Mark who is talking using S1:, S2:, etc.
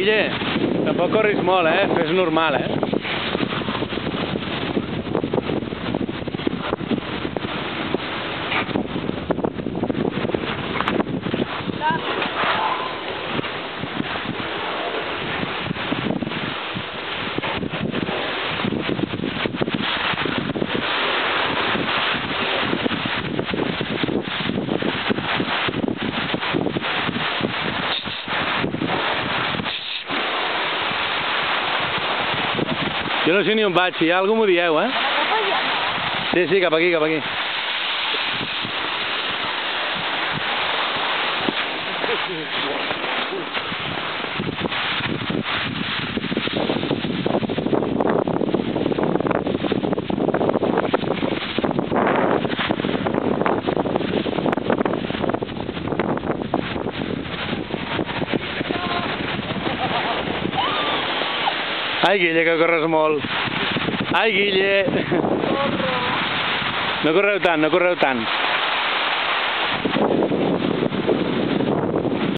S1: Guille, tampoc corris molt, fes normal, Jo no sé ni on vaig, si hi ha algú m'ho dieu, Sí, sí, cap aquí, cap aquí. Ai, Guille, que corres molt. Ai, Guille. No correu tant, no correu tant.